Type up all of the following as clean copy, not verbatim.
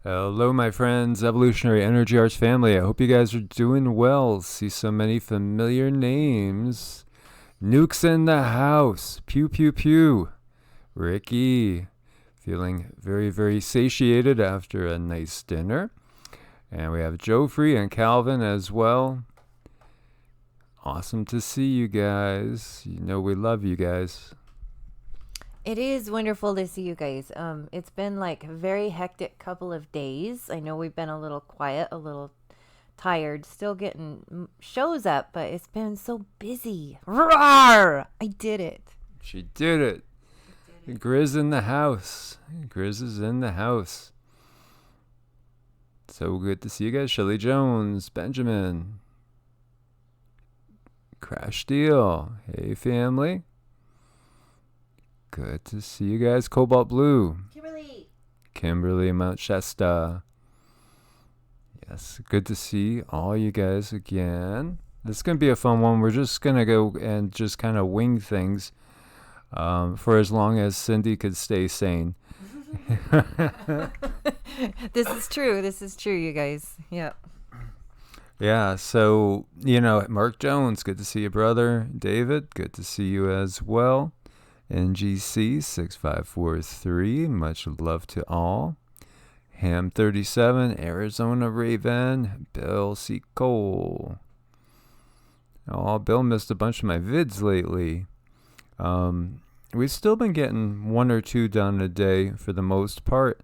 Hello, my friends, Evolutionary Energy Arts family. I hope you guys are doing well. See so many familiar names. Nukes in the house. Pew, pew, pew. Ricky. Feeling very, very satiated after a nice dinner. And we have Joffrey and Calvin as well. Awesome to see you guys. You know we love you guys. It is wonderful to see you guys. It's been like a very hectic couple of days. I know we've been a little quiet, a little tired, still getting shows up, but it's been so busy. Roar! I did it. She did it. Grizz in the house. Grizz is in the house. So good to see you guys. Shelley Jones, Benjamin, Crash Deal. Hey, family. Good to see you guys. Cobalt Blue. Kimberly Mount Shasta. Yes, good to see all you guys again. This is going to be a fun one. We're just going to go and just kind of wing things for as long as Cindy could stay sane. This is true. This is true, you guys. Yeah. Yeah, so, Mark Jones, good to see you, brother. David, good to see you as well. NGC 6543, much love to all. Ham 37, Arizona Raven, Bill C. Cole. Oh, Bill missed a bunch of my vids lately. We've still been getting one or two done a day for the most part.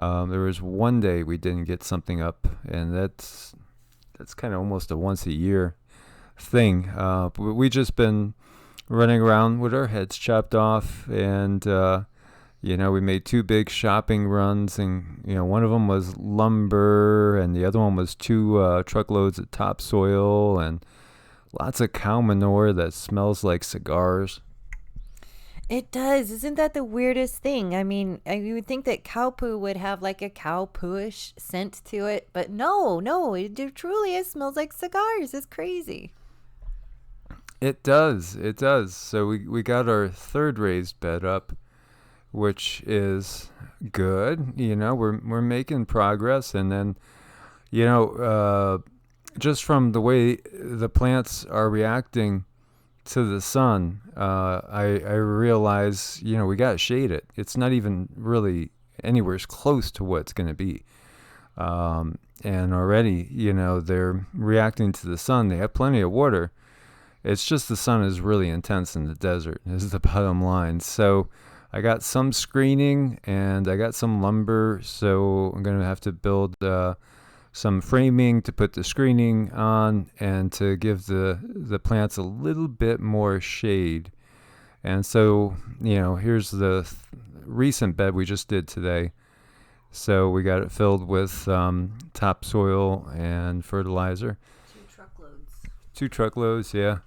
There was one day we didn't get something up, and that's kind of almost a once a year thing. We just been running around with our heads chopped off, and we made two big shopping runs, and one of them was lumber, and the other one was two truckloads of topsoil and lots of cow manure that smells like cigars. It does. Isn't that the weirdest thing? I mean, you would think that cow poo would have like a cow poo-ish scent to it, but no, it truly is, smells like cigars. It's crazy. It does. So we got our third raised bed up, which is good. We're making progress, and then just from the way the plants are reacting to the sun, I realize we gotta shade it. It's not even really anywhere close to what it's gonna be. And already they're reacting to the sun. They have plenty of water. It's just the sun is really intense in the desert, is the bottom line. So I got some screening and I got some lumber, so I'm going to have to build some framing to put the screening on and to give the plants a little bit more shade. And so, here's the recent bed we just did today. So we got it filled with topsoil and fertilizer. 2 truckloads, yeah.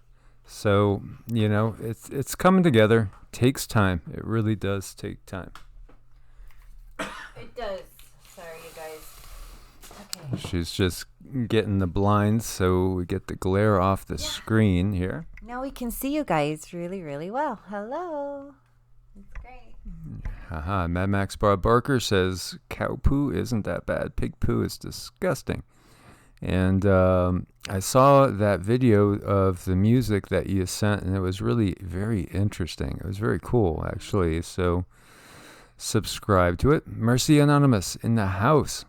So, it's coming together. Takes time. It really does take time. It does. Sorry, you guys. Okay. She's just getting the blinds so we get the glare off the screen here. Now we can see you guys really, really well. Hello. It's great. Haha. Mad Max Bob Barker says cow poo isn't that bad. Pig poo is disgusting. And I saw that video of the music that you sent, and it was really very interesting. It was very cool, actually. So subscribe to it. Mercy Anonymous in the house.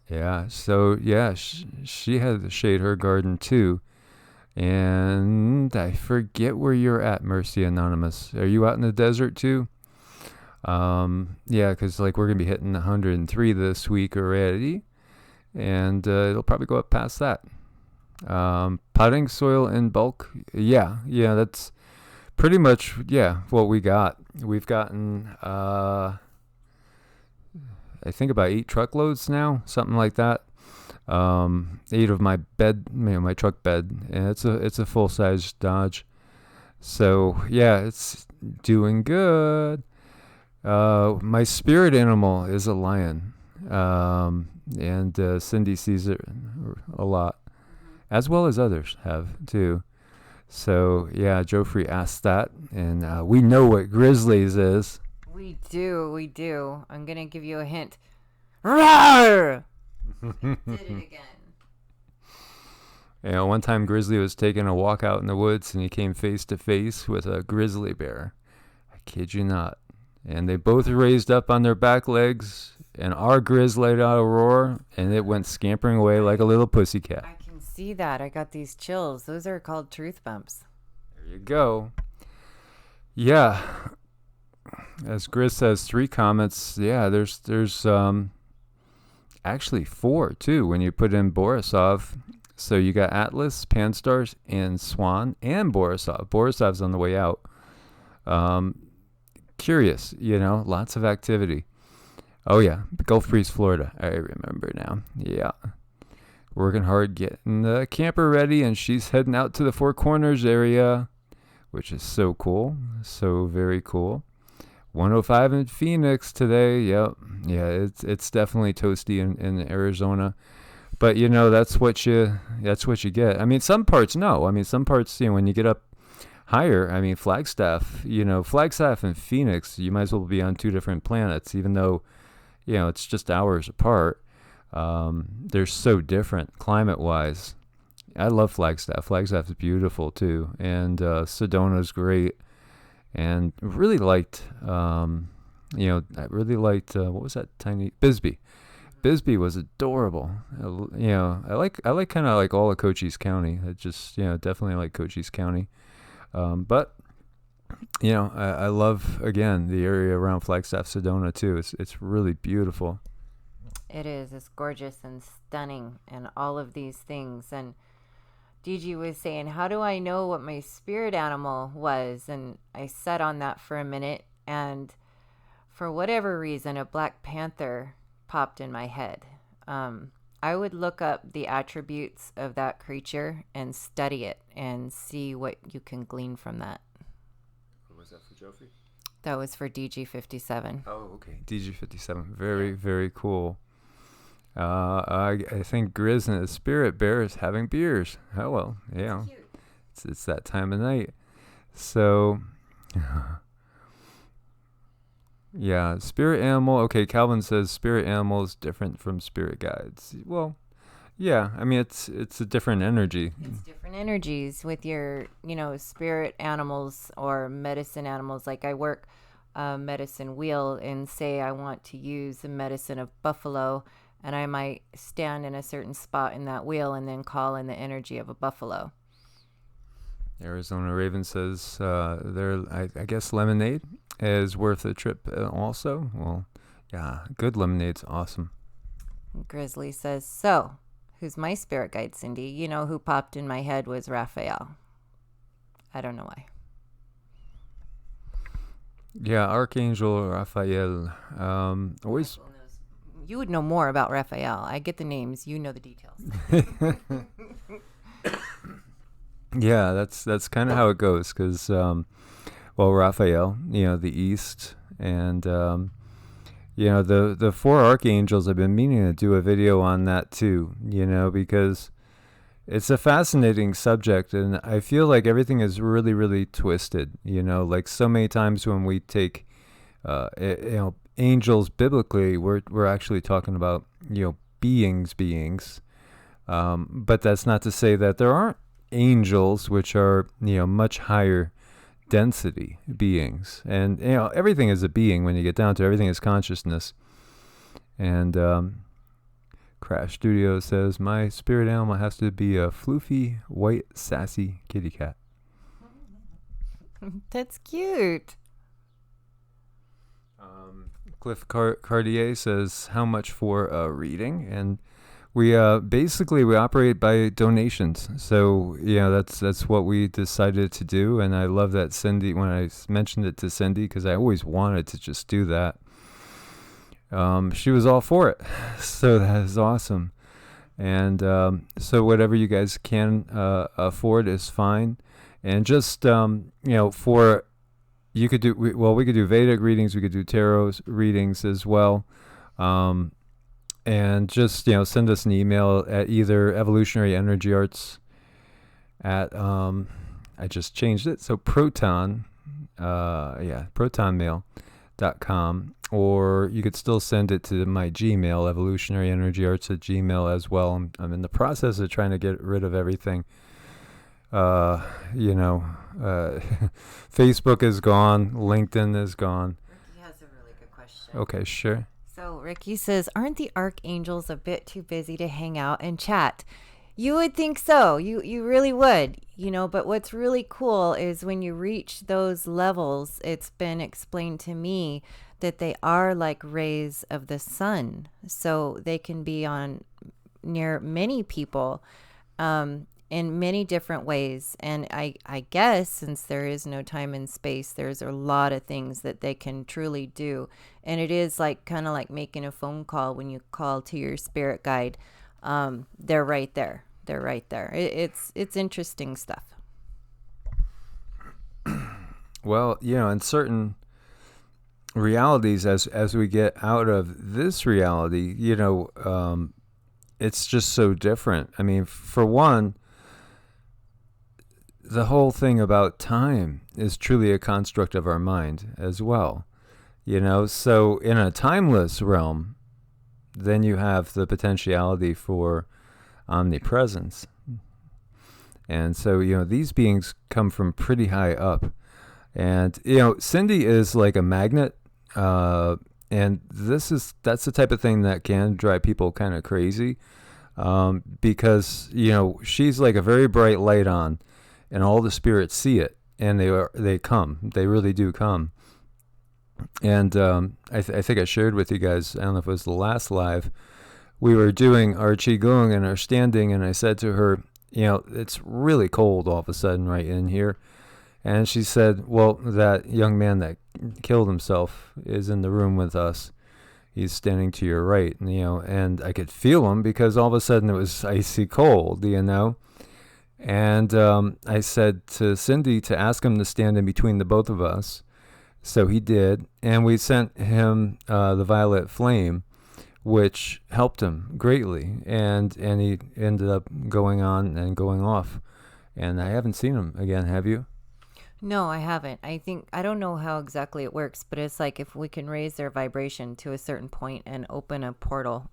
Yeah, so yeah, she had to shade her garden too. And I forget where you're at, Mercy Anonymous. Are you out in the desert too? Yeah, because we're going to be hitting 103 this week already. And it'll probably go up past that. Potting soil in bulk. Yeah, that's pretty much, what we got. We've gotten, I think about 8 truckloads now, something like that. 8 of my bed, my truck bed, and it's a full-size Dodge. So, yeah, it's doing good. My spirit animal is a lion. And Cindy sees it a lot, as well as others have too. So yeah, Joffrey asked that, and we know what grizzlies is. We do. I'm gonna give you a hint. Roar! Did it again. You know, one time Grizzly was taking a walk out in the woods and he came face to face with a grizzly bear. I kid you not. And they both raised up on their back legs, and our Grizz let out a roar, and it went scampering away like a little pussycat. I can see that. I got these chills. Those are called truth bumps. There you go. Yeah. As Grizz says, 3 comments. Yeah, there's actually 4 too when you put in Borisov. So you got Atlas, Panstars, and Swan, and Borisov. Borisov's on the way out. Curious, lots of activity. Oh yeah, Gulf Breeze, Florida. I remember now. Yeah. Working hard getting the camper ready, and she's heading out to the Four Corners area, which is so cool. So very cool. 105 in Phoenix today. Yep. Yeah, it's definitely toasty in Arizona. But that's what you get. I mean, some parts no. I mean, some parts, when you get up higher, I mean, Flagstaff and Phoenix, you might as well be on 2 different planets, even though, it's just hours apart. They're so different climate-wise. I love Flagstaff. Flagstaff is beautiful too, and Sedona's great. And really liked, I really liked what was that tiny Bisbee. Bisbee was adorable. I like kind of like all of Cochise County. I just definitely like Cochise County. But I love, again, the area around Flagstaff, Sedona too. It's really beautiful. It is. It's gorgeous and stunning, and all of these things. And DG was saying, how do I know what my spirit animal was? And I sat on that for a minute, and for whatever reason, a black panther popped in my head. I would look up the attributes of that creature and study it and see what you can glean from that. What was that for, Jofi? That was for DG57. Oh, okay. DG57. Very, very cool. I think Grizz and the Spirit Bear is having beers. Oh, well, yeah. It's that time of night. So, yeah, spirit animal. Okay, Calvin says spirit animal is different from spirit guides. Well, yeah, I mean, it's a different energy. It's different energies with your, spirit animals or medicine animals. Like I work a medicine wheel and say I want to use the medicine of buffalo, and I might stand in a certain spot in that wheel and then call in the energy of a buffalo. Arizona Raven says I guess lemonade is worth a trip also. Well, yeah, good lemonade's awesome. Grizzly says, so, who's my spirit guide, Cindy? Who popped in my head was Raphael. I don't know why. Yeah, Archangel Raphael. Always. You would know more about Raphael. I get the names. You know the details. Yeah, that's kind of how it goes. Because, Raphael, the East, and the 4 archangels. I've been meaning to do a video on that too. Because it's a fascinating subject, and I feel like everything is really, really twisted. Like so many times when we take, angels biblically, we're actually talking about beings, but that's not to say that there aren't angels, which are much higher density beings, and everything is a being when you get down to it. Everything is consciousness. And Crash Studio says my spirit animal has to be a floofy white sassy kitty cat. That's cute. Cliff Cartier says, how much for a reading? And we basically we operate by donations. So that's what we decided to do. And I love that Cindy, when I mentioned it to Cindy, because I always wanted to just do that, she was all for it. So that is awesome. And so whatever you guys can afford is fine. And just for we could do Vedic readings, we could do tarot readings as well. And just, send us an email at either evolutionaryenergyarts at, I just changed it. So protonmail.com, or you could still send it to my Gmail, evolutionaryenergyarts@gmail as well. I'm in the process of trying to get rid of everything. You know, Facebook is gone, LinkedIn is gone. Ricky has a really good question. Okay, sure. So Ricky says, aren't the archangels a bit too busy to hang out and chat? You would think so. You really would, you know, but what's really cool is when you reach those levels, it's been explained to me that they are like rays of the sun. So they can be on near many people in many different ways. And I guess since there is no time and space, there's a lot of things that they can truly do. And it is like kind of like making a phone call when you call to your spirit guide. They're right there. They're right there. It's interesting stuff. Well, you know, in certain realities, as we get out of this reality, you know, it's just so different. I mean, for one, the whole thing about time is truly a construct of our mind as well. You know, so in a timeless realm, then you have the potentiality for omnipresence. And so, you know, these beings come from pretty high up. And, you know, Cindy is like a magnet. And that's the type of thing that can drive people kind of crazy. Because, you know, she's like a very bright light on, and all the spirits see it, and they come. They really do come. And I think I shared with you guys, I don't know if it was the last live, we were doing our QiGong and our standing, and I said to her, you know, it's really cold all of a sudden right in here. And she said, well, that young man that killed himself is in the room with us. He's standing to your right, you know, and I could feel him because all of a sudden it was icy cold, you know. And I said to Cindy to ask him to stand in between the both of us. So he did, and we sent him the violet flame, which helped him greatly, and he ended up going on and going off. And I haven't seen him again, have you? No, I haven't. I don't know how exactly it works, but it's like if we can raise their vibration to a certain point and open a portal,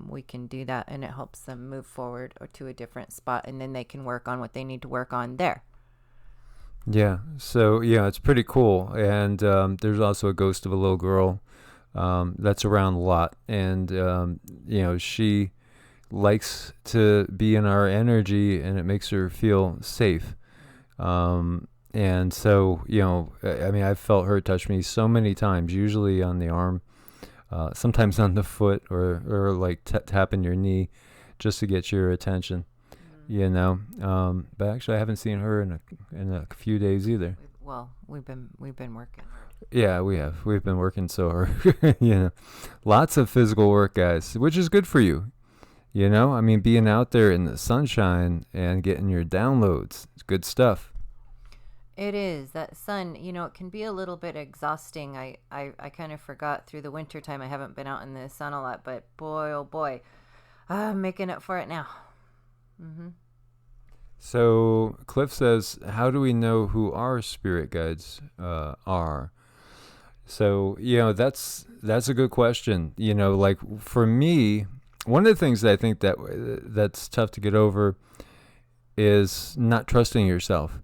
we can do that, and it helps them move forward or to a different spot, and then they can work on what they need to work on there. Yeah, so yeah, it's pretty cool. And there's also a ghost of a little girl that's around a lot, and you know, she likes to be in our energy, and it makes her feel safe. And so, you know, I mean, I've felt her touch me so many times, usually on the arm, sometimes on the foot, or like tapping your knee just to get your attention, you know. But actually, I haven't seen her in a few days either. Well, we've been working. Yeah, we have. We've been working so hard, you know. Lots of physical work, guys, which is good for you. You know, I mean, being out there in the sunshine and getting your downloads, it's good stuff. It is. That sun, you know, it can be a little bit exhausting. I kind of forgot through the winter time. I haven't been out in the sun a lot, but boy, oh boy, I'm making up for it now. Mm-hmm. So Cliff says, how do we know who our spirit guides are? So, you know, that's a good question. You know, like for me, one of the things that I think that's tough to get over is not trusting yourself.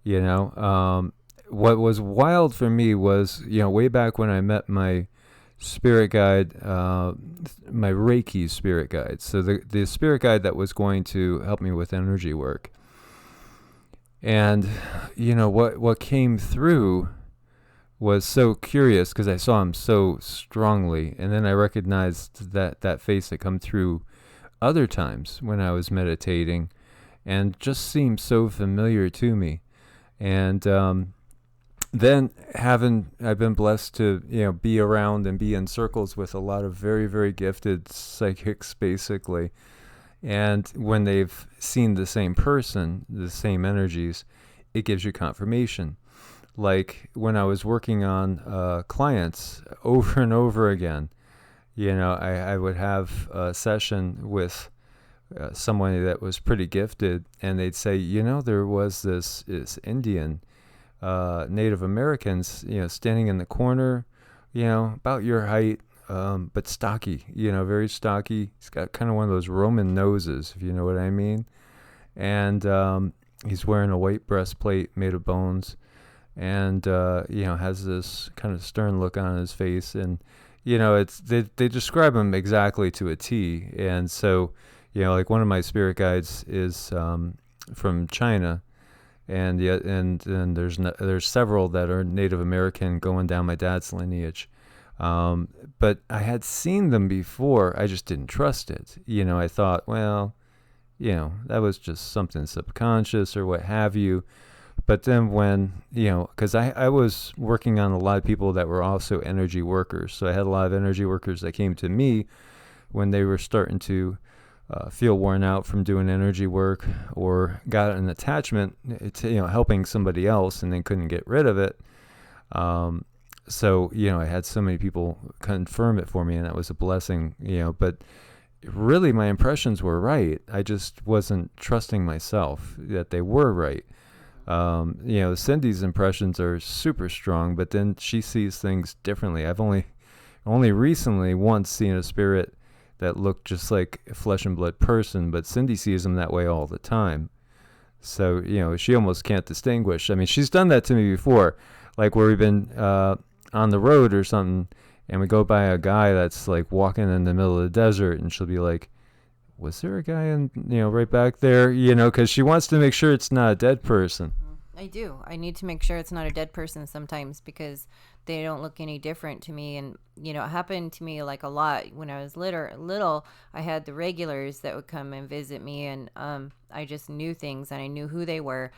You know, what was wild for me was, you know, way back when I met my spirit guide, my Reiki spirit guide. So the spirit guide that was going to help me with energy work. And, you know, what came through was so curious because I saw him so strongly. And then I recognized that face that come through other times when I was meditating, and just seemed so familiar to me. And then I've been blessed to, you know, be around and be in circles with a lot of very, very gifted psychics, basically. And when they've seen the same person, the same energies, it gives you confirmation. Like when I was working on clients over and over again, you know, I would have a session with someone that was pretty gifted, and they'd say, you know, there was this Indian Native Americans, you know, standing in the corner about your height, but stocky, very stocky. He's got kind of one of those Roman noses, if you know what I mean. And he's wearing a white breastplate made of bones, and has this kind of stern look on his face. And it's they describe him exactly to a T. And so, like one of my spirit guides is from China, and yet and there's several that are Native American going down my dad's lineage. But I had seen them before. I just didn't trust it. I thought, well, that was just something subconscious or what have you. But then when, because I was working on a lot of people that were also energy workers. So I had a lot of energy workers that came to me when they were starting to feel worn out from doing energy work, or got an attachment to, helping somebody else and then couldn't get rid of it. So, I had so many people confirm it for me, and that was a blessing, but really my impressions were right. I just wasn't trusting myself that they were right. Cindy's impressions are super strong, but then she sees things differently. I've only recently once seen a spirit that looked just like a flesh and blood person, but Cindy sees them that way all the time. So, she almost can't distinguish. I mean, she's done that to me before, like where we've been on the road or something, and we go by a guy that's like walking in the middle of the desert, and she'll be like, was there a guy in, right back there, because she wants to make sure it's not a dead person. I do. I need to make sure it's not a dead person sometimes, because they don't look any different to me. And, it happened to me like a lot when I was little. I had the regulars that would come and visit me, and I just knew things, and I knew who they were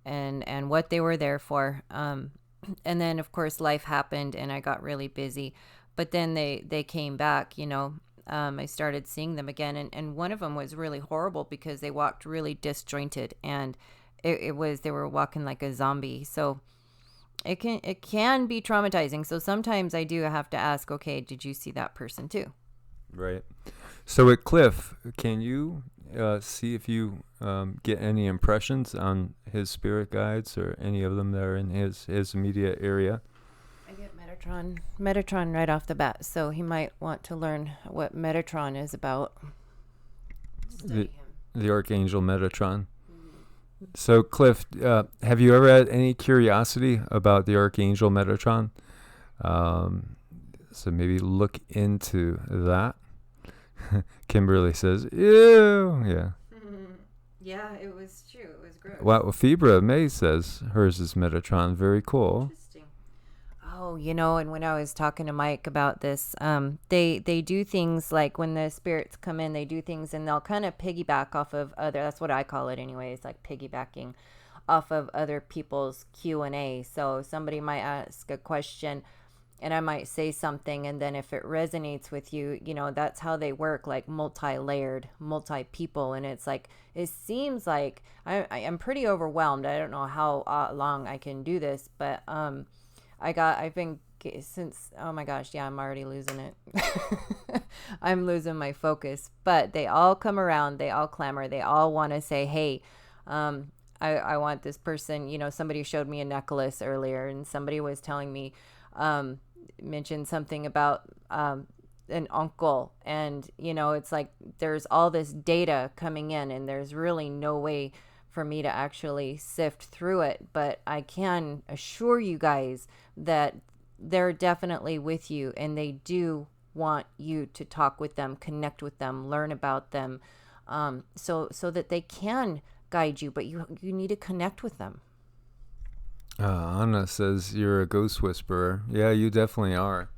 and what they were there for. And then, of course, life happened and I got really busy. But then they came back, I started seeing them again. And one of them was really horrible because they walked really disjointed, and they were walking like a zombie. So it can be traumatizing. So sometimes I do have to ask, okay, did you see that person too? Right. So at Cliff, can you see if you get any impressions on his spirit guides or any of them that are in his immediate area? I get Metatron right off the bat, so he might want to learn what Metatron is about. The Archangel Metatron. So, Cliff, have you ever had any curiosity about the Archangel Metatron? So maybe look into that. Kimberly says, ew. Yeah. Yeah, it was true. It was gross. Wow, Fibra May says hers is Metatron. Very cool. Interesting. Oh, and when I was talking to Mike about this, they do things like when the spirits come in, they do things and they'll kind of piggyback off of that's what I call it anyways, like piggybacking off of other people's Q&A. So somebody might ask a question and I might say something, and then if it resonates with you, that's how they work, like multi-layered, multi-people. And it's like, it seems like I'm pretty overwhelmed. I don't know how long I can do this, but I've been since, oh my gosh, yeah, I'm already losing it. I'm losing my focus. But they all come around, they all clamor, they all want to say, hey, I want this person. Somebody showed me a necklace earlier, and somebody was telling me, mentioned something about an uncle, and it's like there's all this data coming in, and there's really no way for me to actually sift through it. But I can assure you guys that they're definitely with you, and they do want you to talk with them, connect with them, learn about them, so that they can guide you, but you need to connect with them. Anna says you're a ghost whisperer. Yeah, you definitely are.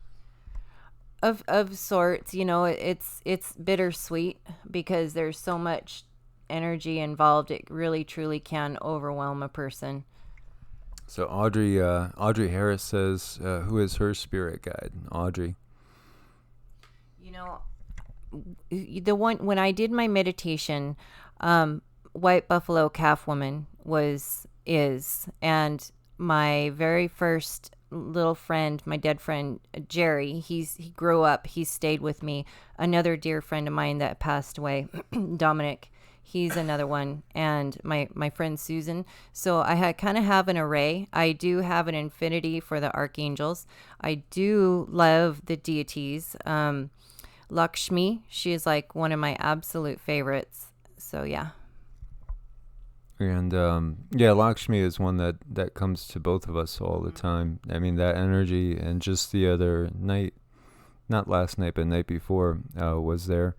Of sorts, it's bittersweet because there's so much energy involved. It really truly can overwhelm a person. So Audrey Harris says, who is her spirit guide? Audrey. The one when I did my meditation, White Buffalo Calf Woman is, and my very first little friend, my dead friend Jerry, he grew up, he stayed with me. Another dear friend of mine that passed away, Dominic, He's another one, and my friend Susan. So I kind of have an array. I do have an infinity for the archangels. I do love the deities. Lakshmi, she is like one of my absolute favorites. So yeah. And yeah, Lakshmi is one that comes to both of us all the time. I mean, that energy, and just the other night, not last night, but night before, was there.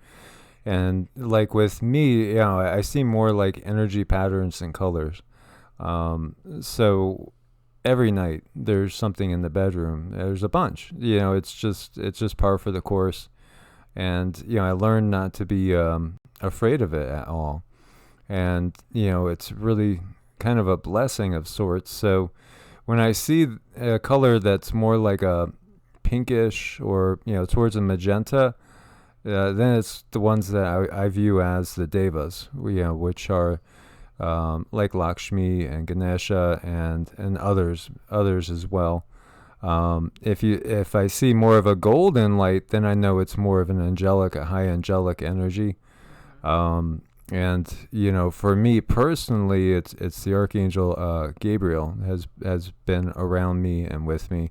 And like with me, I see more like energy patterns and colors. So every night there's something in the bedroom. There's a bunch. It's just par for the course. And I learned not to be afraid of it at all. And it's really kind of a blessing of sorts. So when I see a color that's more like a pinkish, or towards a magenta, then it's the ones that I view as the devas, which are like Lakshmi and Ganesha and others as well. If I see more of a golden light, then I know it's more of a high angelic energy. And for me personally, it's the Archangel Gabriel has been around me and with me,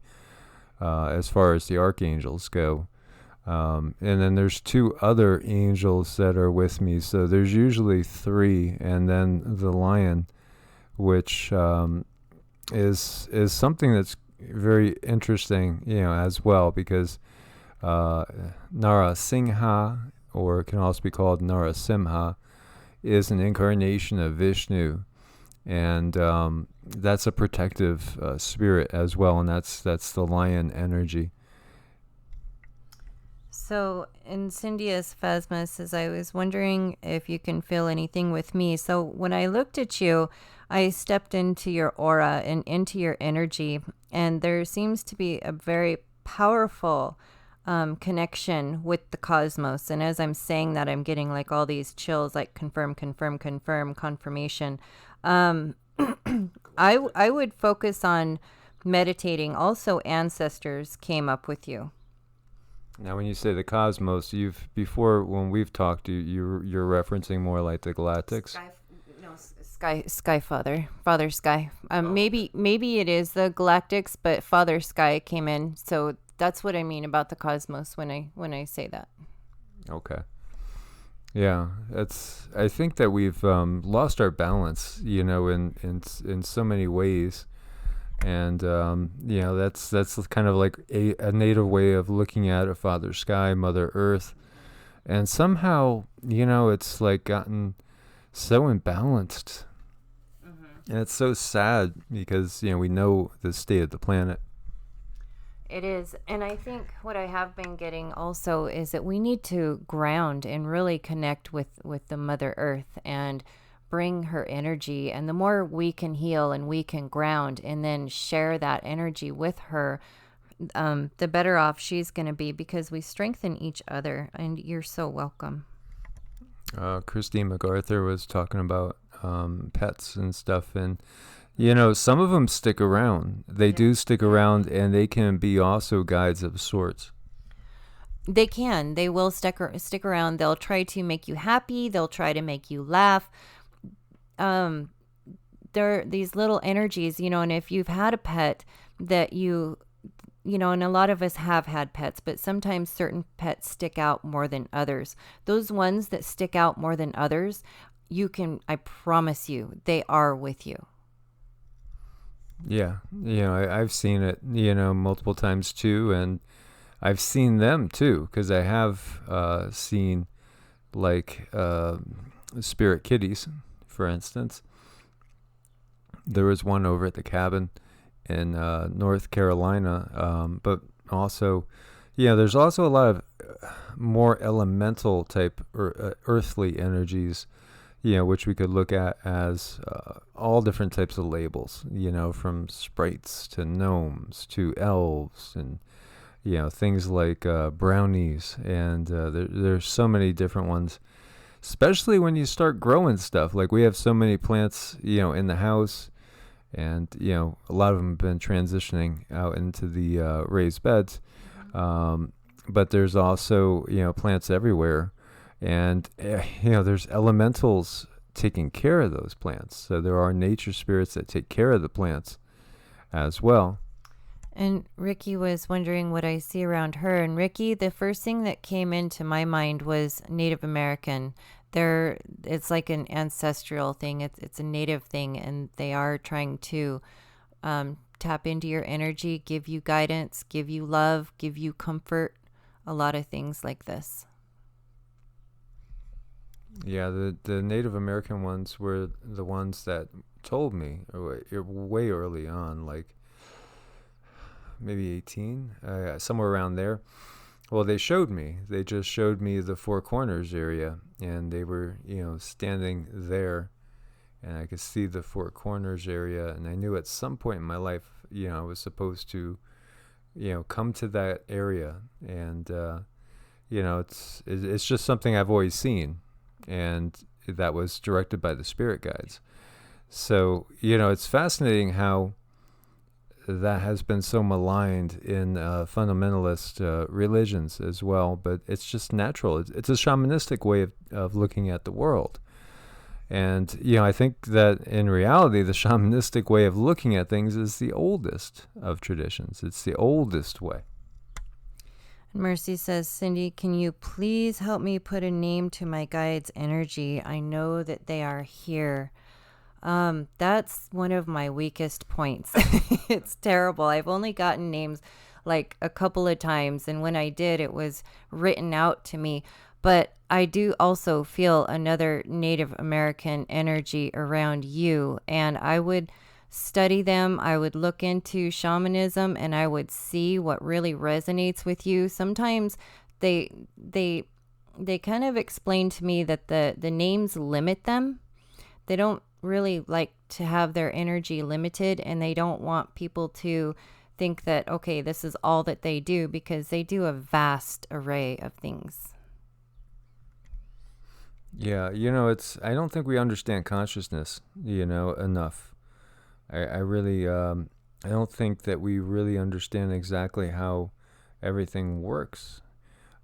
as far as the archangels go. And then there's 2 other angels that are with me, so there's usually 3, and then the lion, which is something that's very interesting, as well, because Narasingha, or it can also be called Narasimha, is an incarnation of Vishnu, and that's a protective spirit as well, and that's the lion energy. So, Incendious Phasma says, I was wondering if you can feel anything with me. So, when I looked at you, I stepped into your aura and into your energy, and there seems to be a very powerful connection with the cosmos. And as I'm saying that, I'm getting like all these chills, like confirm, confirmation. I would focus on meditating. Also, ancestors came up with you. Now, when you say the cosmos, before when we've talked, you're referencing more like the galactics. Sky Father Sky. Maybe it is the galactics, but Father Sky came in. So that's what I mean about the cosmos when I say that. Okay. Yeah, I think that we've lost our balance, in so many ways. And that's kind of like a native way of looking at a Father Sky, Mother Earth, and somehow it's like gotten so imbalanced, and it's so sad because we know the state of the planet. It is, and I think what I have been getting also is that we need to ground and really connect with the Mother Earth and bring her energy, and the more we can heal and we can ground and then share that energy with her, the better off she's going to be, because we strengthen each other. And you're so welcome. Christine MacArthur was talking about pets and stuff, and some of them stick around. They do stick around, and they can be also guides of sorts. They will stick around. They'll try to make you happy. They'll try to make you laugh. They're these little energies, and if you've had a pet that and a lot of us have had pets, but sometimes certain pets stick out more than others. Those ones that stick out more than others, I promise you, they are with you. Yeah. I've seen it, multiple times too. And I've seen them too, because I have seen like spirit kitties, for instance. There was one over at the cabin in North Carolina, but also, there's also a lot of more elemental type or earthly energies, which we could look at as all different types of labels, from sprites to gnomes to elves, and things like brownies, and there's so many different ones. Especially when you start growing stuff, like we have so many plants, in the house, and a lot of them have been transitioning out into the raised beds. But there's also plants everywhere, and there's elementals taking care of those plants. So there are nature spirits that take care of the plants as well. And Ricky was wondering what I see around her. And Ricky, the first thing that came into my mind was Native American. It's like an ancestral thing. It's a native thing, and they are trying to tap into your energy, give you guidance, give you love, give you comfort, a lot of things like this. Yeah, the Native American ones were the ones that told me way early on, like maybe 18, somewhere around there. Well, they just showed me the Four Corners area, and they were, standing there, and I could see the Four Corners area, and I knew at some point in my life, I was supposed to, come to that area, and, it's just something I've always seen, and that was directed by the spirit guides. So, it's fascinating how that has been so maligned in fundamentalist religions as well, but it's just natural. It's a shamanistic way of looking at the world. And, I think that in reality, the shamanistic way of looking at things is the oldest of traditions. It's the oldest way. Mercy says, Cindy, can you please help me put a name to my guide's energy? I know that they are here. That's one of my weakest points. It's terrible. I've only gotten names like a couple of times, and when I did, it was written out to me. But I do also feel another Native American energy around you, and I would study them. I would look into shamanism, and I would see what really resonates with you. Sometimes they kind of explain to me that the names limit them. They don't really like to have their energy limited, and they don't want people to think that, okay, this is all that they do, because they do a vast array of things. Yeah, I don't think we understand consciousness, enough. I really, I don't think that we really understand exactly how everything works.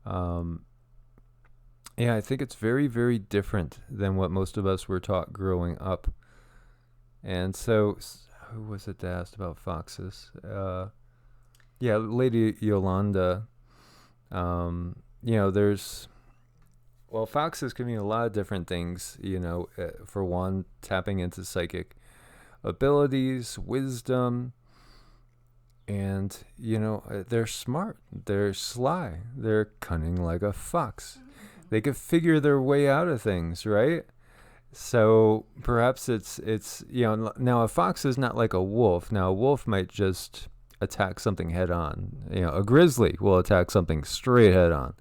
Yeah, I think it's very, very different than what most of us were taught growing up. And so, who was it that asked about foxes? Yeah, Lady Yolanda. Foxes can mean a lot of different things. For one, tapping into psychic abilities, wisdom, and they're smart, they're sly, they're cunning like a fox. They could figure their way out of things, right? So perhaps it's now a fox is not like a wolf. Now a wolf might just attack something head on. A grizzly will attack something straight head on.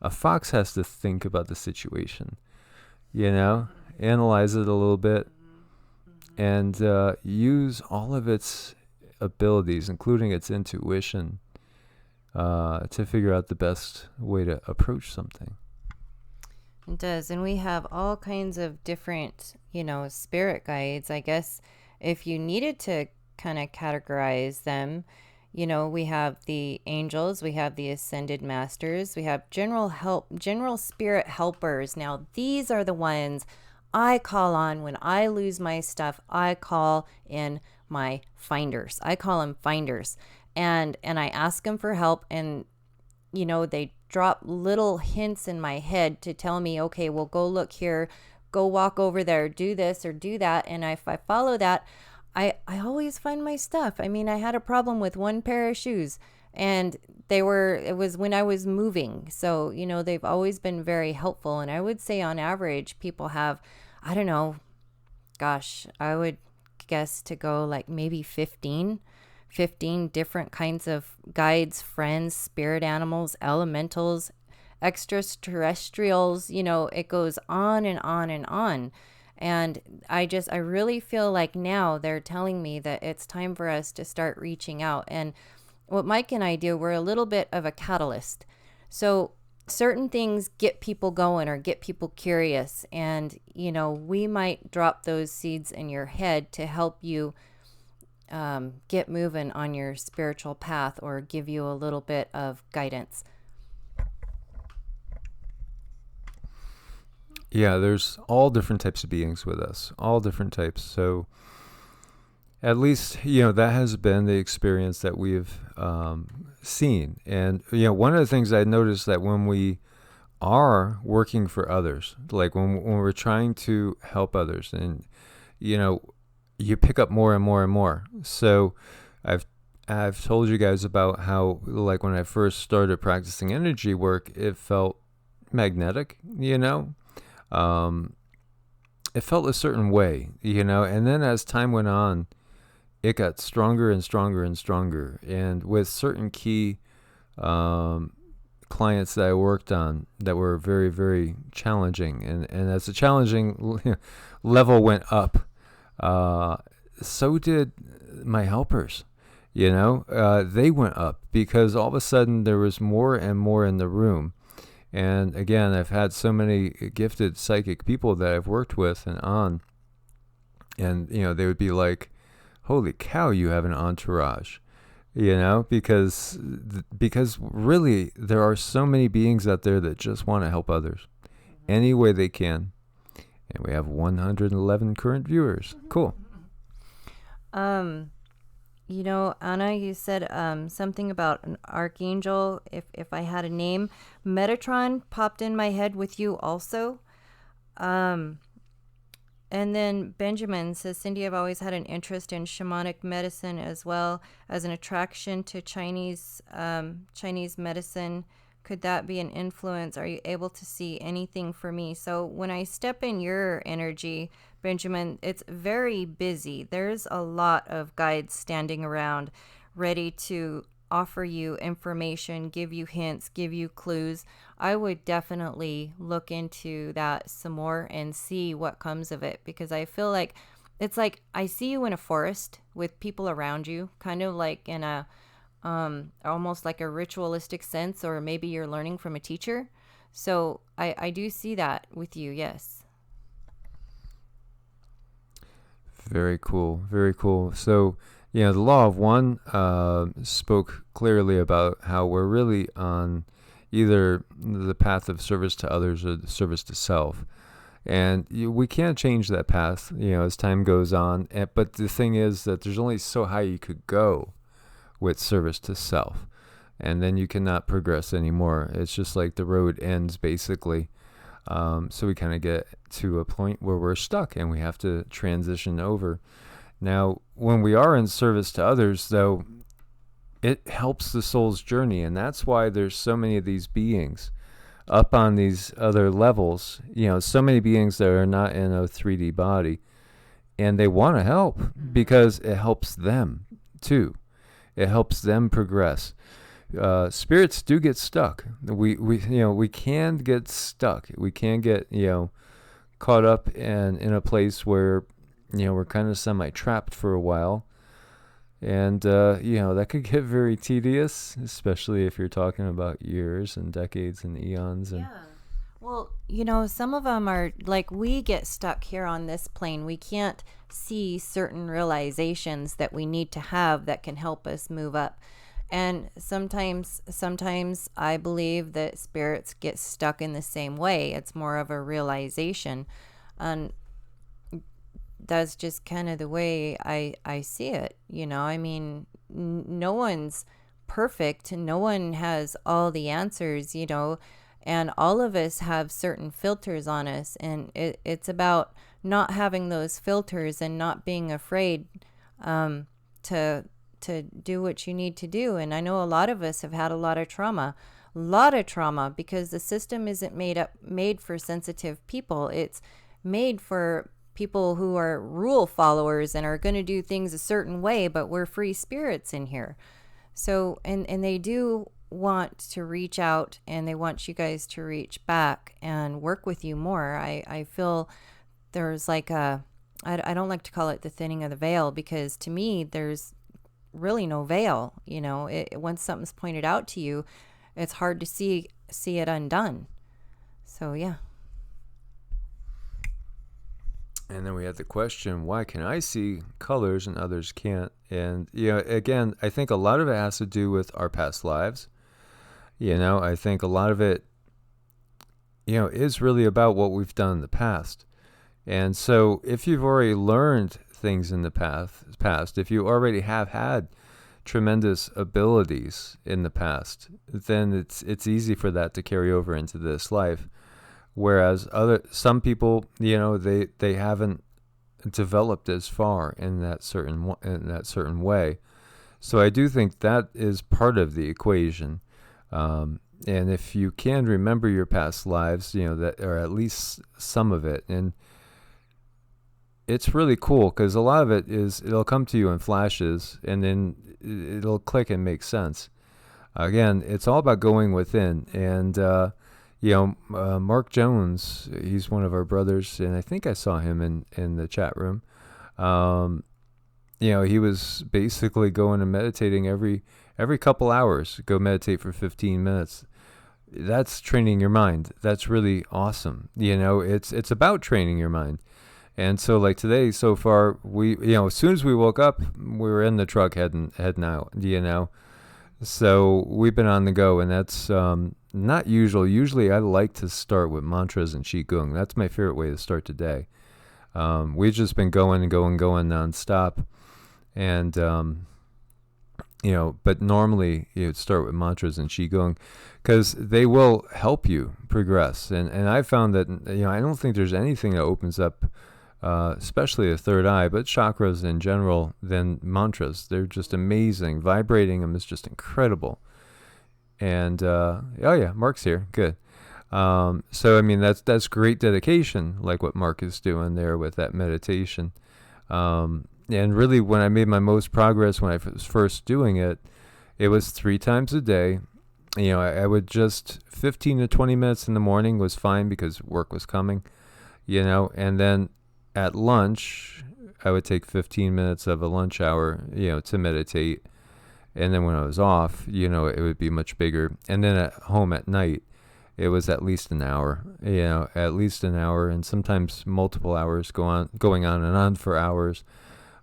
A fox has to think about the situation, analyze it a little bit, and use all of its abilities, including its intuition, to figure out the best way to approach something. It does. And we have all kinds of different, spirit guides. I guess if you needed to kind of categorize them, we have the angels, we have the ascended masters, we have general spirit helpers. Now, these are the ones I call on when I lose my stuff. I call in my finders. I call them finders. And I ask them for help, and they drop little hints in my head to tell me, okay, well, go look here, go walk over there, do this or do that. And if I follow that, I always find my stuff. I mean, I had a problem with one pair of shoes, and it was when I was moving. So, they've always been very helpful. And I would say on average, people have, I don't know, gosh, I would guess to go like maybe 15 different kinds of guides, friends, spirit animals, elementals, extraterrestrials. It goes on and on and on. And I really feel like now they're telling me that it's time for us to start reaching out. And what Mike and I do, we're a little bit of a catalyst. So certain things get people going or get people curious. And, we might drop those seeds in your head to help you get moving on your spiritual path, or give you a little bit of guidance. Yeah, there's all different types of beings with us, all different types. So at least, that has been the experience that we've seen. And, one of the things I noticed that when we are working for others, like when we're trying to help others, and, you pick up more and more and more. So I've I've told you guys about how, like, when I first started practicing energy work, it felt magnetic, Um, it felt a certain way, and then as time went on, it got stronger and stronger and stronger. And with certain key um, clients that I worked on that were very, very challenging, and as the challenging level went up, uh, so did my helpers. They went up because all of a sudden there was more and more in the room. And again, I've had so many gifted psychic people that I've worked with and on, and they would be like, "Holy cow, you have an entourage," because really there are so many beings out there that just want to help others any way they can. And we have 111 current viewers. Cool. Anna, you said something about an archangel. If I had a name, Metatron popped in my head with you also. And then Benjamin says, Cindy, I've always had an interest in shamanic medicine as well as an attraction to Chinese medicine. Could that be an influence? Are you able to see anything for me? So when I step in your energy, Benjamin, it's very busy. There's a lot of guides standing around ready to offer you information, give you hints, give you clues. I would definitely look into that some more and see what comes of it, because I feel like it's like I see you in a forest with people around you, kind of like in a almost like a ritualistic sense, or maybe you're learning from a teacher. So I do see that with you, yes. Very cool. Very cool. So, the law of one spoke clearly about how we're really on either the path of service to others or the service to self. And we can't change that path, as time goes on. But the thing is that there's only so high you could go with service to self. And then you cannot progress anymore. It's just like the road ends, basically. So we kind of get to a point where we're stuck and we have to transition over. Now, when we are in service to others, though, it helps the soul's journey. And that's why there's so many of these beings up on these other levels, so many beings that are not in a 3D body. And they want to help because it helps them, too. It helps them progress. Spirits do get stuck. We can get stuck. We can get caught up in a place where we're kind of semi-trapped for a while, and that could get very tedious, especially if you're talking about years and decades and eons. And yeah. Well, some of them are like, we get stuck here on this plane. We can't see certain realizations that we need to have that can help us move up. And sometimes I believe that spirits get stuck in the same way. It's more of a realization. And that's just kind of the way I see it. I mean, no one's perfect. No one has all the answers, and all of us have certain filters on us. And it's about not having those filters and not being afraid to do what you need to do. And I know a lot of us have had a lot of trauma, because the system isn't made for sensitive people. It's made for people who are rule followers and are going to do things a certain way, but we're free spirits in here. So, and they do want to reach out, and they want you guys to reach back and work with you more. I feel there's like I don't like to call it the thinning of the veil, because to me, there's really no veil. Once something's pointed out to you, it's hard to see it undone. So yeah. And then we had the question, why can I see colors and others can't? And, again, I think a lot of it has to do with our past lives. I think a lot of it is really about what we've done in the past. And so if you've already learned things in the past, if you already have had tremendous abilities in the past, then it's easy for that to carry over into this life. Whereas some people, they haven't developed as far in that certain way. So I do think that is part of the equation. And if you can remember your past lives, that, or at least some of it, and it's really cool because a lot of it'll come to you in flashes, and then it'll click and make sense. Again, it's all about going within. And Mark Jones, he's one of our brothers, and I think I saw him in the chat room. He was basically going and meditating every couple hours. Go meditate for 15 minutes. That's training your mind. That's really awesome. It's about training your mind. And so, like today, so far, we, as soon as we woke up, we were in the truck heading out. So we've been on the go, and that's not usual. Usually, I like to start with mantras and QiGong. That's my favorite way to start the day. We've just been going nonstop, and but normally you'd start with mantras and QiGong because they will help you progress. And I found that I don't think there's anything that opens up, especially the third eye, but chakras in general, than mantras. They're just amazing. Vibrating them is just incredible. And Mark's here. Good. So I mean that's great dedication, like what Mark is doing there with that meditation. And really, when I made my most progress when I was first doing it, it was 3 times a day. I would just 15 to 20 minutes in the morning was fine because work was coming, and then at lunch, I would take 15 minutes of a lunch hour, to meditate. And then when I was off, it would be much bigger. And then at home at night, it was at least an hour, and sometimes multiple hours going on and on for hours.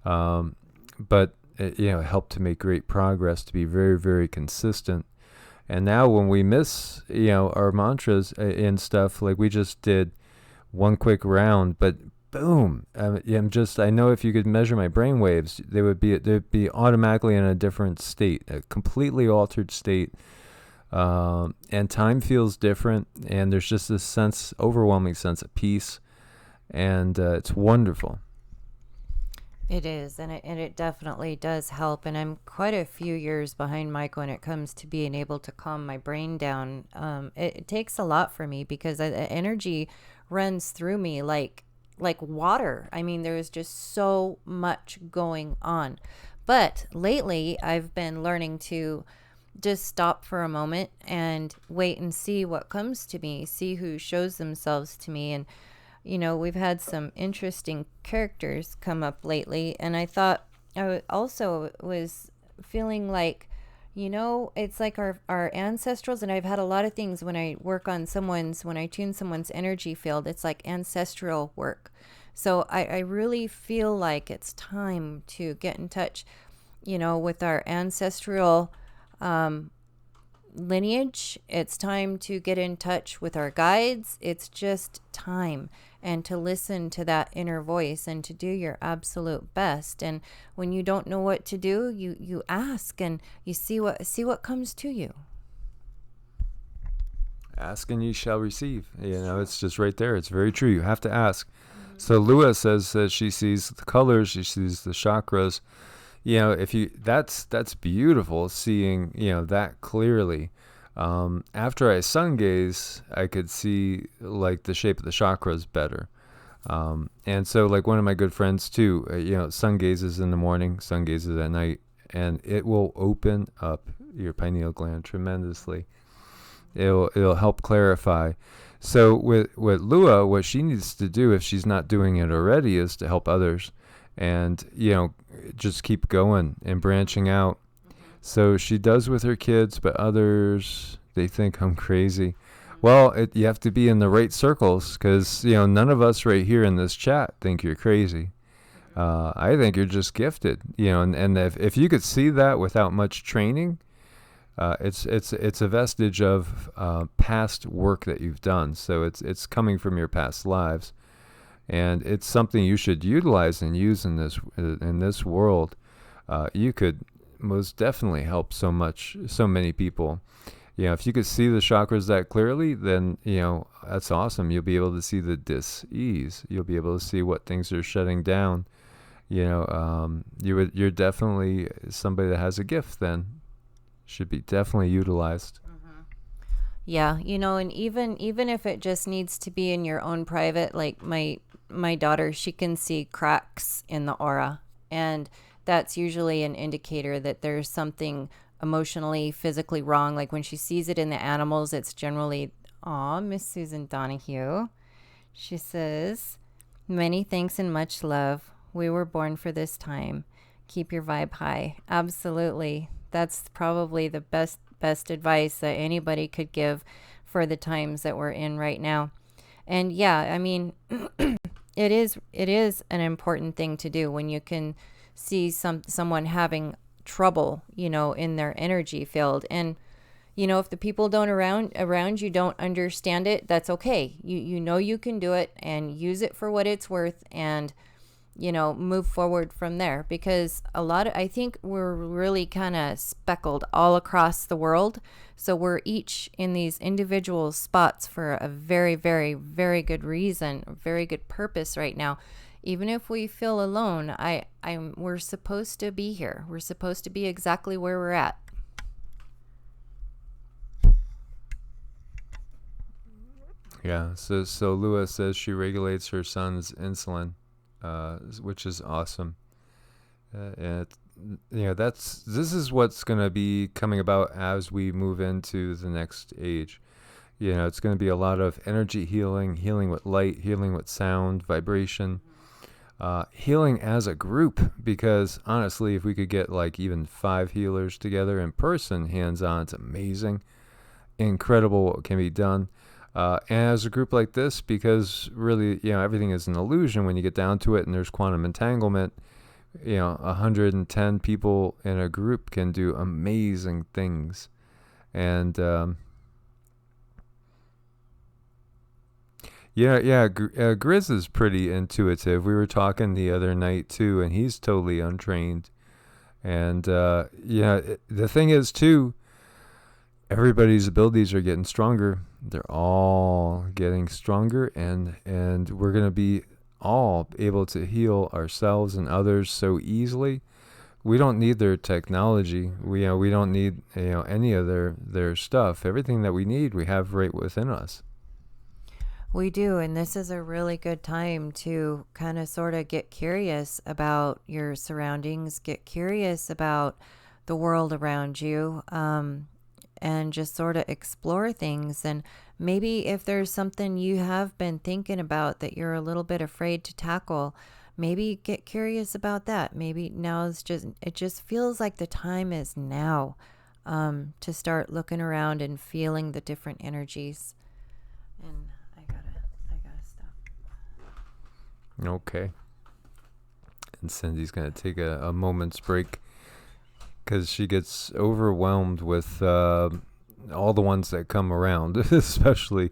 But it helped to make great progress, to be very, very consistent. And now when we miss, our mantras and stuff, like we just did one quick round, but boom, I know if you could measure my brain waves, they'd be automatically in a different state, a completely altered state. And time feels different, and there's just this overwhelming sense of peace, and it's wonderful. It is, and it definitely does help. And I'm quite a few years behind Mike when it comes to being able to calm my brain down. It takes a lot for me because the energy runs through me like water. I mean, there's just so much going on. But lately, I've been learning to just stop for a moment and wait and see what comes to me, see who shows themselves to me. And we've had some interesting characters come up lately, and I thought I also was feeling like, it's like our ancestrals, and I've had a lot of things when I when I tune someone's energy field, it's like ancestral work. So I really feel like it's time to get in touch, with our ancestral lineage. It's time to get in touch with our guides. It's just time, and to listen to that inner voice and to do your absolute best. And when you don't know what to do, you ask, and you see what comes to you. Ask and ye shall receive. It's just right there. It's very true. You have to ask. So Lua says that she sees the colors, she sees the chakras. That's beautiful, seeing, that clearly. After I sun gaze, I could see like the shape of the chakras better. And so like one of my good friends too, sun gazes in the morning, sun gazes at night, and it will open up your pineal gland tremendously. It'll help clarify. So with Lua, what she needs to do, if she's not doing it already, is to help others, and just keep going and branching out. So she does with her kids, but others, they think I'm crazy. Well, you have to be in the right circles, because none of us right here in this chat think you're crazy. I think you're just gifted, and if you could see that without much training, It's a vestige of past work that you've done. So it's coming from your past lives, and it's something you should utilize and use in this world. You could most definitely help so many people. If you could see the chakras that clearly, then that's awesome. You'll be able to see the dis-ease. You'll be able to see what things are shutting down. You're definitely somebody that has a gift. Then should be definitely utilized. Yeah, and even if it just needs to be in your own private, like my daughter, she can see cracks in the aura, and that's usually an indicator that there's something emotionally, physically wrong. Like when she sees it in the animals, it's generally, aw, Miss Susan Donahue. She says, many thanks and much love. We were born for this time. Keep your vibe high. Absolutely. That's probably the best advice that anybody could give for the times that we're in right now. And yeah, I mean, it is an important thing to do when you can see someone having trouble, in their energy field. And if the people don't around you don't understand it, that's okay. You can do it and use it for what it's worth, and move forward from there, because I think we're really kind of speckled all across the world. So we're each in these individual spots for a very, very, very good reason, a very good purpose right now. Even if we feel alone, we're supposed to be here. We're supposed to be exactly where we're at. Yeah. So Lua says she regulates her son's insulin, which is awesome. And this is what's going to be coming about as we move into the next age. It's going to be a lot of energy healing with light, healing with sound, vibration. Healing as a group, because honestly, if we could get like even 5 healers together in person, hands-on, it's amazing, incredible what can be done. And as a group like this, because really, everything is an illusion when you get down to it, and there's quantum entanglement. 110 people in a group can do amazing things, and Grizz is pretty intuitive. We were talking the other night too, and he's totally untrained. And the thing is too, everybody's abilities are getting stronger. They're all getting stronger, and we're gonna be all able to heal ourselves and others so easily. We don't need their technology. We don't need any of their stuff. Everything that we need, we have right within us. We do, and this is a really good time to kind of sort of get curious about your surroundings, get curious about the world around you, and just sort of explore things. And maybe if there's something you have been thinking about that you're a little bit afraid to tackle, maybe get curious about that. Maybe it just feels like the time is now, to start looking around and feeling the different energies. And I gotta stop. Okay. And Cindy's going to take a moment's break because she gets overwhelmed with all the ones that come around, especially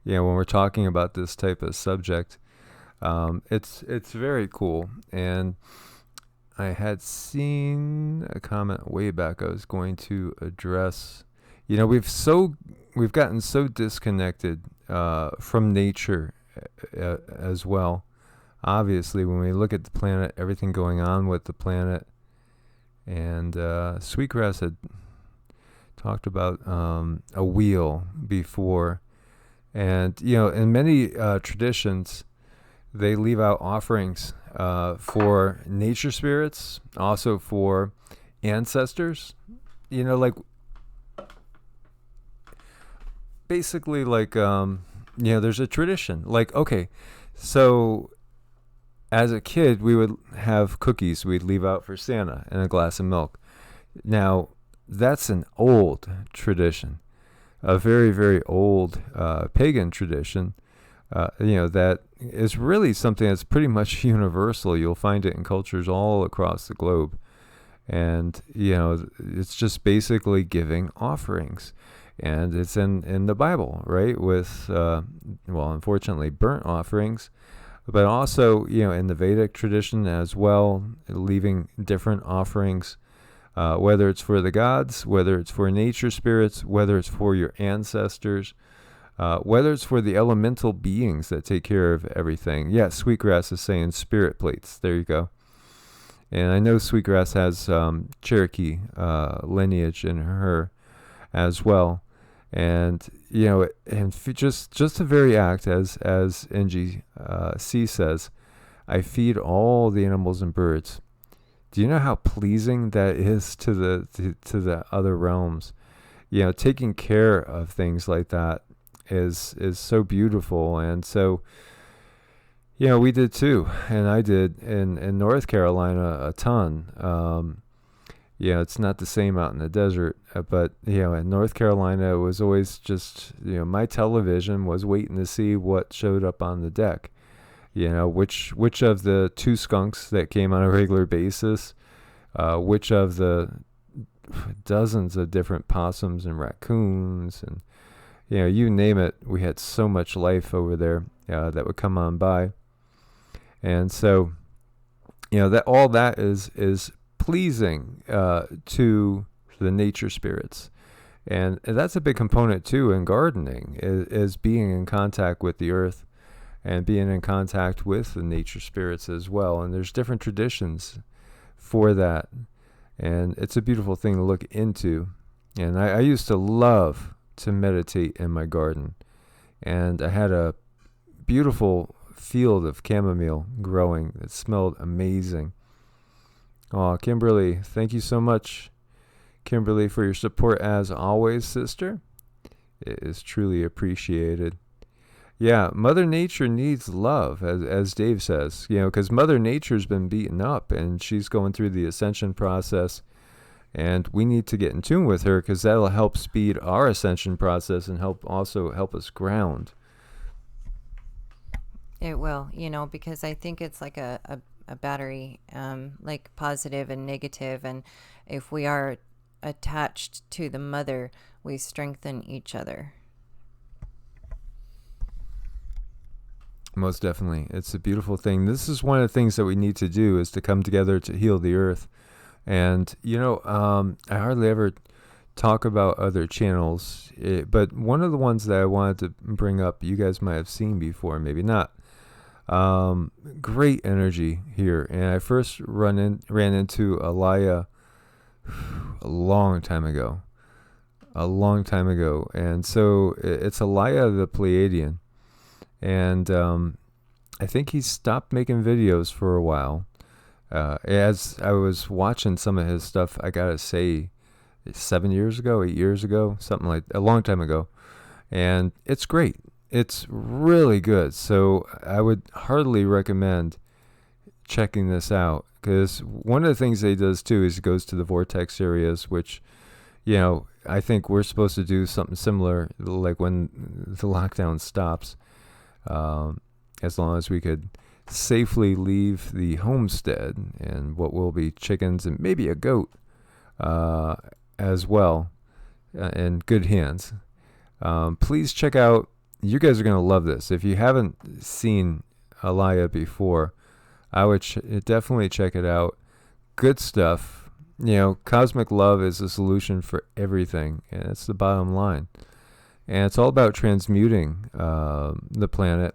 when we're talking about this type of subject. It's very cool. And I had seen a comment way back I was going to address. We've gotten so disconnected from nature as well. Obviously, when we look at the planet, everything going on with the planet, and Sweetgrass had talked about a wheel before, and in many traditions, they leave out offerings for nature spirits, also for ancestors. Like basically, like there's a tradition. Like, okay, so as a kid, we would have cookies we'd leave out for Santa and a glass of milk. Now, that's an old tradition, a very, very old pagan tradition, that is really something that's pretty much universal. You'll find it in cultures all across the globe. And, it's just basically giving offerings. And it's in the Bible, right? With, unfortunately, burnt offerings, but also, in the Vedic tradition as well, leaving different offerings, whether it's for the gods, whether it's for nature spirits, whether it's for your ancestors, whether it's for the elemental beings that take care of everything. Yeah, Sweetgrass is saying spirit plates. There you go. And I know Sweetgrass has Cherokee lineage in her as well. And, just the very act, as NGC says, I feed all the animals and birds. Do you know how pleasing that is to the other realms? Taking care of things like that is so beautiful. And so, we did too, and I did in North Carolina a ton. It's not the same out in the desert, but in North Carolina, it was always just my television was waiting to see what showed up on the deck. Which of the two skunks that came on a regular basis, which of the dozens of different possums and raccoons, and you name it. We had so much life over there that would come on by. And so, that all that is pleasing to the nature spirits. And that's a big component too in gardening, is being in contact with the earth and being in contact with the nature spirits as well. And there's different traditions for that. And it's a beautiful thing to look into. And I used to love to meditate in my garden. And I had a beautiful field of chamomile growing that smelled amazing. Oh, Kimberly, thank you so much, Kimberly, for your support as always, sister. It is truly appreciated. Yeah, Mother Nature needs love, as Dave says, because Mother Nature's been beaten up and she's going through the ascension process, and we need to get in tune with her because that'll help speed our ascension process and help us ground. It will, because I think it's like a battery, like positive and negative. And if we are attached to the mother, we strengthen each other. Most definitely. It's a beautiful thing. This is one of the things that we need to do, is to come together to heal the earth. And, I hardly ever talk about other channels, but one of the ones that I wanted to bring up, you guys might have seen before, maybe not. Great energy here. And I first ran into Alaya a long time ago. And so it's Alaya the Pleiadian. And I think he stopped making videos for a while. As I was watching some of his stuff, I gotta say, 7 years ago, 8 years ago, something like a long time ago. And it's great. It's really good. So I would heartily recommend checking this out, because one of the things that he does too is he goes to the vortex areas, which, I think we're supposed to do something similar, like when the lockdown stops. As long as we could safely leave the homestead and what will be chickens and maybe a goat as well in good hands. Please check out, you guys are going to love this. If you haven't seen Alaya before, I would definitely check it out. Good stuff. Cosmic love is a solution for everything, and it's the bottom line. And it's all about transmuting the planet.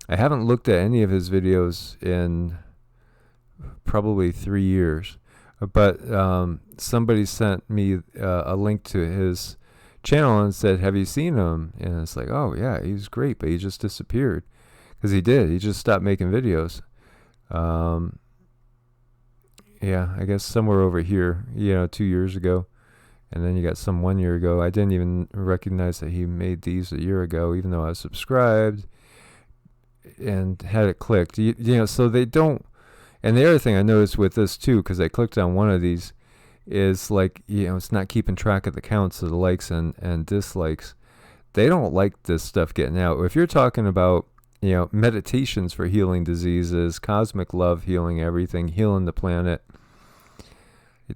I haven't looked at any of his videos in probably 3 years, but somebody sent me a link to his channel and said, "Have you seen him?" And it's like, oh yeah, he's great, but he just disappeared. Because he did. He just stopped making videos. Yeah, I guess somewhere over here, 2 years ago. And then you got some 1 year ago. I didn't even recognize that he made these a year ago, even though I was subscribed and had it clicked. So they don't. And the other thing I noticed with this too, because I clicked on one of these, is like, it's not keeping track of the counts of the likes and dislikes. They don't like this stuff getting out. If you're talking about, meditations for healing diseases, cosmic love, healing everything, healing the planet,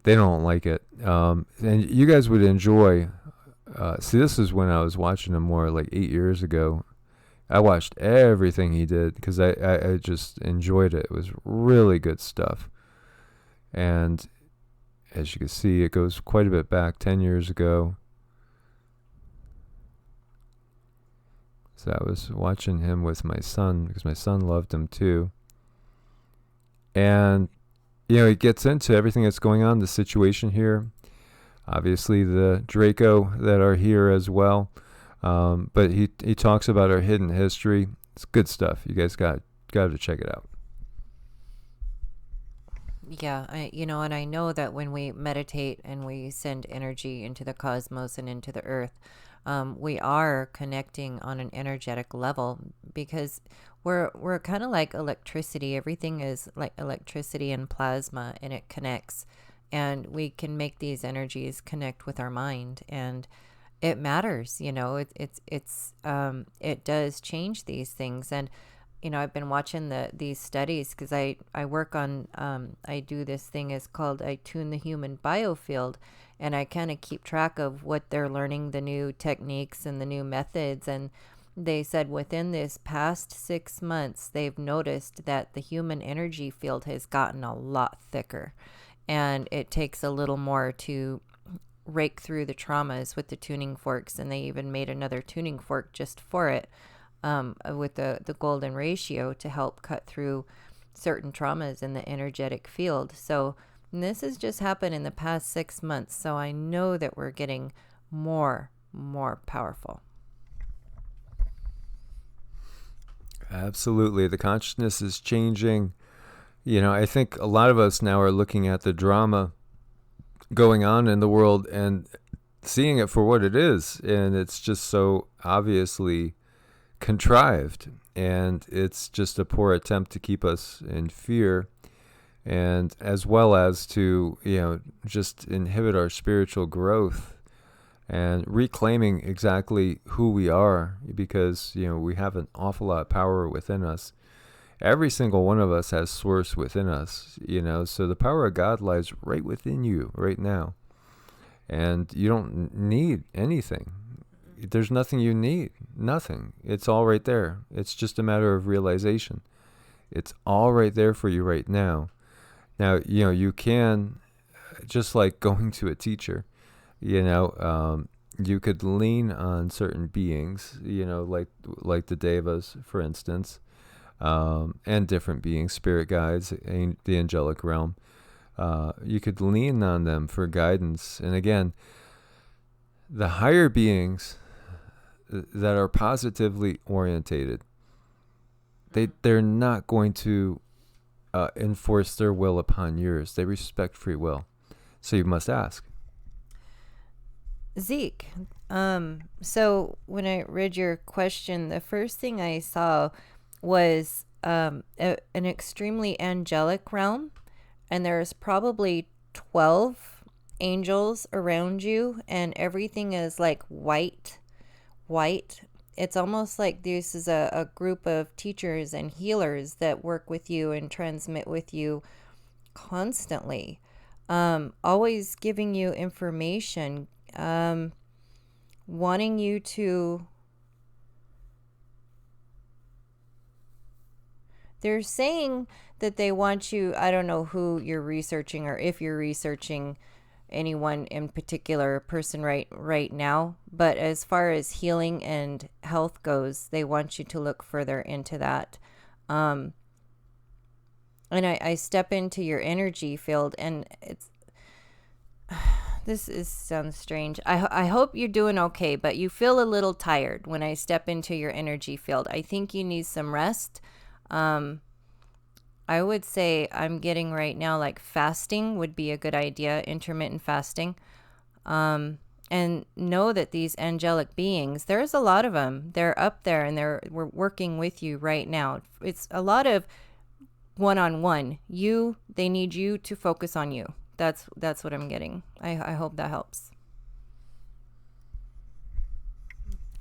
They don't like it. And you guys would enjoy. See, this is when I was watching him more like 8 years ago. I watched everything he did because I just enjoyed it. It was really good stuff. And as you can see, it goes quite a bit back, 10 years ago. So I was watching him with my son because my son loved him too. And, he gets into everything that's going on, the situation here. Obviously, the Draco that are here as well. But he talks about our hidden history. It's good stuff. You guys got to check it out. Yeah, and I know that when we meditate and we send energy into the cosmos and into the earth, we are connecting on an energetic level because we're kind of like electricity. Everything is like electricity and plasma, and it connects, and we can make these energies connect with our mind, and it matters. It does change these things. And I've been watching these studies because I work on, I do this thing is called, I tune the human biofield, and I kind of keep track of what they're learning, the new techniques and the new methods. And they said within this past 6 months, they've noticed that the human energy field has gotten a lot thicker, and it takes a little more to rake through the traumas with the tuning forks. And they even made another tuning fork just for it, with the golden ratio to help cut through certain traumas in the energetic field. So this has just happened in the past 6 months. So I know that we're getting more powerful. Absolutely. The consciousness is changing. I think a lot of us now are looking at the drama going on in the world and seeing it for what it is. And it's just so obviously contrived. And it's just a poor attempt to keep us in fear, and as well as to, just inhibit our spiritual growth and reclaiming exactly who we are, because, we have an awful lot of power within us. Every single one of us has source within us, so the power of God lies right within you right now. And you don't need anything. There's nothing you need. Nothing. It's all right there. It's just a matter of realization. It's all right there for you right now. Now, you can, just like going to a teacher, you could lean on certain beings, like the devas, for instance, and different beings, spirit guides, the angelic realm. You could lean on them for guidance. And again, the higher beings that are positively orientated, they're not going to enforce their will upon yours. They respect free will. So you must ask. Zeke, so when I read your question, the first thing I saw was an extremely angelic realm, and there's probably 12 angels around you, and everything is like white. It's almost like this is a group of teachers and healers that work with you and transmit with you constantly, always giving you information, wanting you to. They're saying that they want you, I don't know who you're researching or if you're researching anyone in particular person right now, but as far as healing and health goes, they want you to look further into that. And I step into your energy field, and it's sounds strange. I hope you're doing okay, but you feel a little tired when I step into your energy field. I think you need some rest. I would say I'm getting right now, like fasting would be a good idea, intermittent fasting. And know that these angelic beings, there's a lot of them. They're up there, and we're working with you right now. It's a lot of one-on-one. They need you to focus on you. That's what I'm getting. I hope that helps.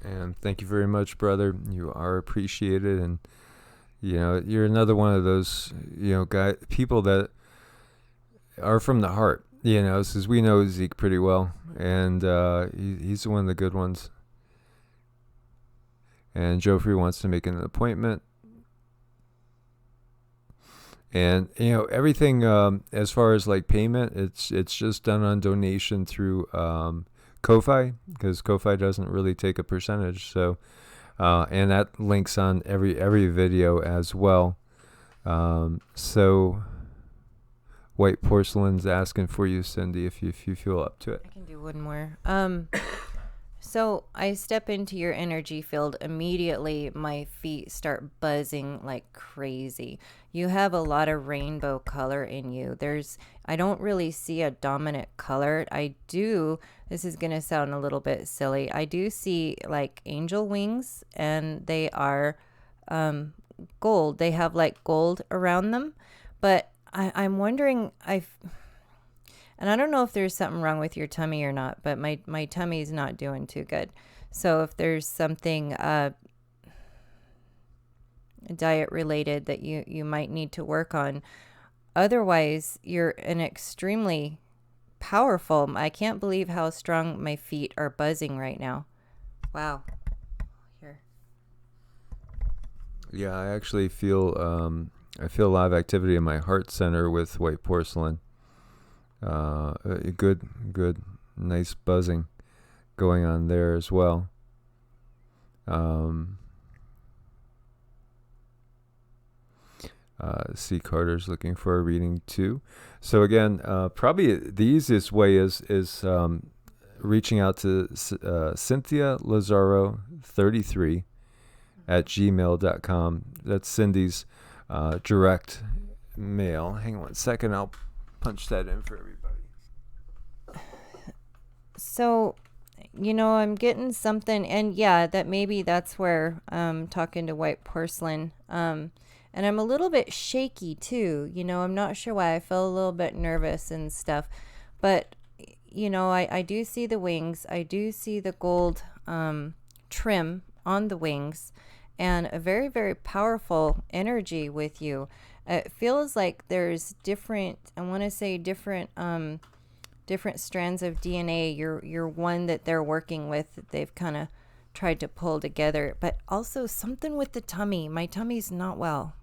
And thank you very much, brother. You are appreciated, and you're another one of those, people that are from the heart. Since we know Zeke pretty well, and he's one of the good ones. And Joffrey wants to make an appointment. And everything as far as like payment, it's just done on donation through Ko-Fi, because Ko-Fi doesn't really take a percentage. So and that links on every video as well. So White Porcelain's asking for you, Cindy, if you feel up to it. I can do one more. So I step into your energy field. Immediately, my feet start buzzing like crazy. You have a lot of rainbow color in you. I don't really see a dominant color. This is going to sound a little bit silly. I do see like angel wings, and they are gold. They have like gold around them. But I'm wondering, and I don't know if there's something wrong with your tummy or not, but my tummy's not doing too good. So if there's something diet related that you might need to work on. Otherwise, you're an extremely powerful. I can't believe how strong my feet are buzzing right now. Wow. Here. Yeah, I actually feel a lot of activity in my heart center with White Porcelain. Good, nice buzzing going on there as well. C. Carter's looking for a reading too. So again, probably the easiest way is reaching out to Cynthia Lazaro 33 at gmail.com. That's Cindy's direct mail. Hang on 1 second. I'll punch that in for everybody. So, I'm getting something, and yeah, that's where I'm talking to White Porcelain. And I'm a little bit shaky too. I'm not sure why. I feel a little bit nervous and stuff. But, I do see the wings. I do see the gold trim on the wings, and a very, very powerful energy with you. It feels like there's different strands of DNA. You're one that they're working with, that they've kind of tried to pull together. But also something with the tummy. My tummy's not well.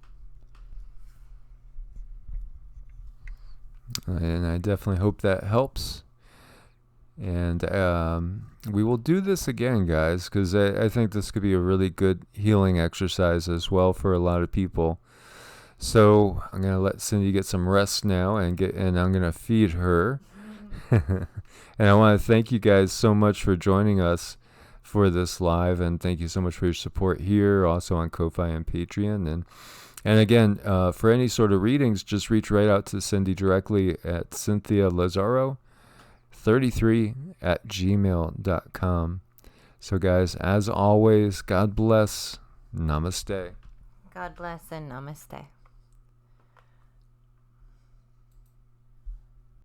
And I definitely hope that helps. And we will do this again, guys, because I think this could be a really good healing exercise as well for a lot of people. So I'm going to let Cindy get some rest now, and I'm going to feed her. And I want to thank you guys so much for joining us for this live, and thank you so much for your support here, also on Ko-Fi and Patreon. And again, for any sort of readings, just reach right out to Cindy directly at Cynthia Lazaro 33 at gmail.com. So guys, as always, God bless. Namaste. God bless and namaste.